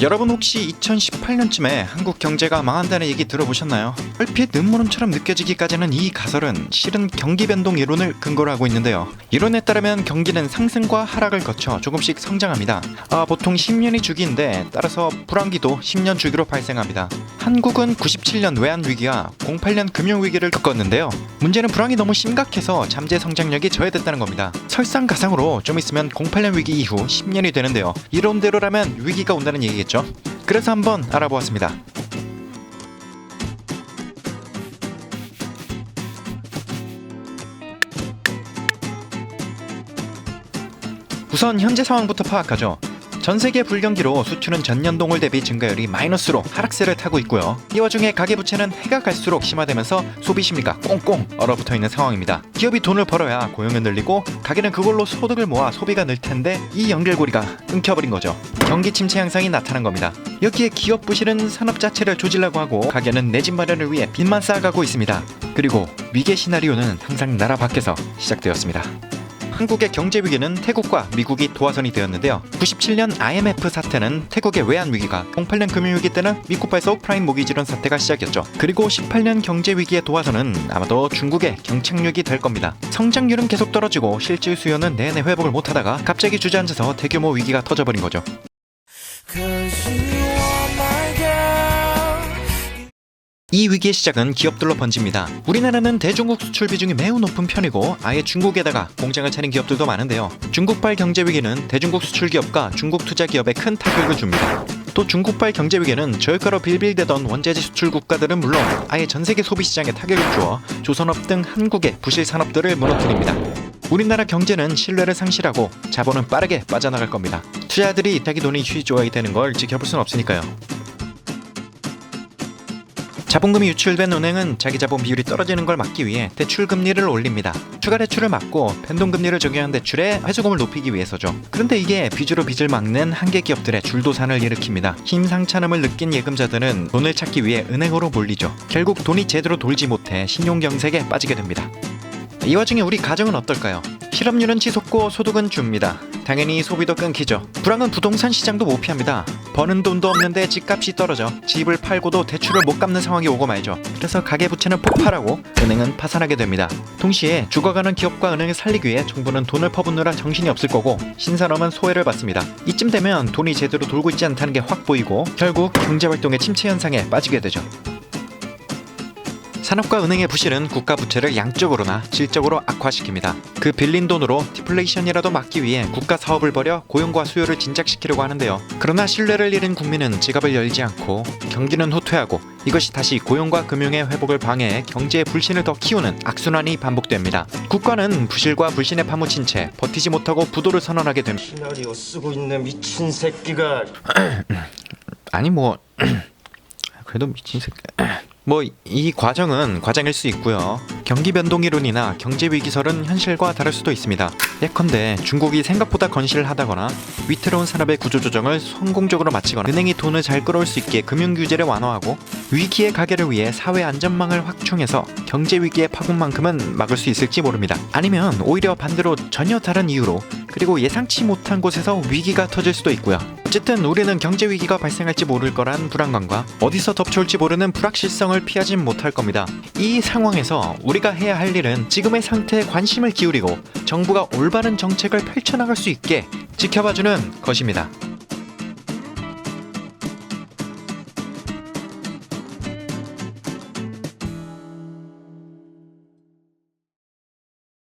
여러분 혹시 2018년쯤에 한국 경제가 망한다는 얘기 들어보셨나요? 얼핏 음모론처럼 느껴지기까지는 이 가설은 실은 경기 변동 이론을 근거로 하고 있는데요. 이론에 따르면 경기는 상승과 하락을 거쳐 조금씩 성장합니다. 보통 10년이 주기인데 따라서 불황기도 10년 주기로 발생합니다. 한국은 97년 외환위기와 08년 금융위기를 겪었는데요. 문제는 불황이 너무 심각해서 잠재 성장력이 저해됐다는 겁니다. 설상가상으로 좀 있으면 08년 위기 이후 10년이 되는데요. 이론대로라면 위기가 온다는 얘기겠죠. 그래서 한번 알아보았습니다. 우선 현재 상황부터 파악하죠. 전세계 불경기로 수출은 전년 동월 대비 증가율이 마이너스로 하락세를 타고 있고요. 이 와중에 가계부채는 해가 갈수록 심화되면서 소비 심리가 꽁꽁 얼어붙어 있는 상황입니다. 기업이 돈을 벌어야 고용을 늘리고 가게는 그걸로 소득을 모아 소비가 늘 텐데 이 연결고리가 끊겨버린 거죠. 경기 침체 현상이 나타난 겁니다. 여기에 기업 부실은 산업 자체를 조지려고 하고 가게는 내 집 마련을 위해 빚만 쌓아가고 있습니다. 그리고 위기 시나리오는 항상 나라 밖에서 시작되었습니다. 한국의 경제 위기는 태국과 미국이 도화선이 되었는데요. 97년 IMF 사태는 태국의 외환 위기가, 08년 금융위기 때는 미국발 서브프라임 모기지론 사태가 시작이었죠. 그리고 18년 경제 위기의 도화선은 아마도 중국의 경착륙이 될 겁니다. 성장률은 계속 떨어지고 실질 수요는 내내 회복을 못하다가 갑자기 주저앉아서 대규모 위기가 터져버린 거죠. 이 위기의 시작은 기업들로 번집니다. 우리나라는 대중국 수출 비중이 매우 높은 편이고 아예 중국에다가 공장을 차린 기업들도 많은데요. 중국발 경제 위기는 대중국 수출 기업과 중국 투자 기업에 큰 타격을 줍니다. 또 중국발 경제 위기는 저유가로 빌빌대던 원재재 수출 국가들은 물론 아예 전 세계 소비 시장에 타격을 주어 조선업 등 한국의 부실 산업들을 무너뜨립니다. 우리나라 경제는 신뢰를 상실하고 자본은 빠르게 빠져나갈 겁니다. 투자자들이 자기 돈이 휘조아야 되는 걸 지켜볼 순 없으니까요. 자본금이 유출된 은행은 자기 자본 비율이 떨어지는 걸 막기 위해 대출 금리를 올립니다. 추가 대출을 막고 변동금리를 적용한 대출에 회수금을 높이기 위해서죠. 그런데 이게 빚으로 빚을 막는 한계 기업들의 줄도산을 일으킵니다. 힘상찮음을 느낀 예금자들은 돈을 찾기 위해 은행으로 몰리죠. 결국 돈이 제대로 돌지 못해 신용경색에 빠지게 됩니다. 이 와중에 우리 가정은 어떨까요? 실업률은 치솟고 소득은 줍니다. 당연히 소비도 끊기죠. 불황은 부동산 시장도 못 피합니다. 버는 돈도 없는데 집값이 떨어져 집을 팔고도 대출을 못 갚는 상황이 오고 말죠. 그래서 가계부채는 폭발하고 은행은 파산하게 됩니다. 동시에 죽어가는 기업과 은행을 살리기 위해 정부는 돈을 퍼붓느라 정신이 없을 거고 신산업은 소외를 받습니다. 이쯤 되면 돈이 제대로 돌고 있지 않다는 게 확 보이고 결국 경제활동의 침체 현상에 빠지게 되죠. 산업과 은행의 부실은 국가 부채를 양적으로나 질적으로 악화시킵니다. 그 빌린 돈으로 디플레이션이라도 막기 위해 국가 사업을 벌여 고용과 수요를 진작시키려고 하는데요. 그러나 신뢰를 잃은 국민은 지갑을 열지 않고 경기는 후퇴하고 이것이 다시 고용과 금융의 회복을 방해해 경제의 불신을 더 키우는 악순환이 반복됩니다. 국가는 부실과 불신에 파묻힌 채 버티지 못하고 부도를 선언하게 됩니다. 시나리오 쓰고 있는 미친 새끼가 아니 그래도 미친 새끼 이 과정은 과장일 수 있고요. 경기 변동 이론이나 경제 위기설은 현실과 다를 수도 있습니다. 예컨대 중국이 생각보다 건실하다거나 위태로운 산업의 구조조정을 성공적으로 마치거나 은행이 돈을 잘 끌어올 수 있게 금융규제를 완화하고 위기의 가게를 위해 사회 안전망을 확충해서 경제 위기의 파국만큼은 막을 수 있을지 모릅니다. 아니면 오히려 반대로 전혀 다른 이유로 그리고 예상치 못한 곳에서 위기가 터질 수도 있고요. 어쨌든 우리는 경제 위기가 발생할지 모를 거란 불안감과 어디서 덮쳐올지 모르는 불확실성을 피하진 못할 겁니다. 이 상황에서 우리가 해야 할 일은 지금의 상태에 관심을 기울이고 정부가 올바른 정책을 펼쳐나갈 수 있게 지켜봐주는 것입니다.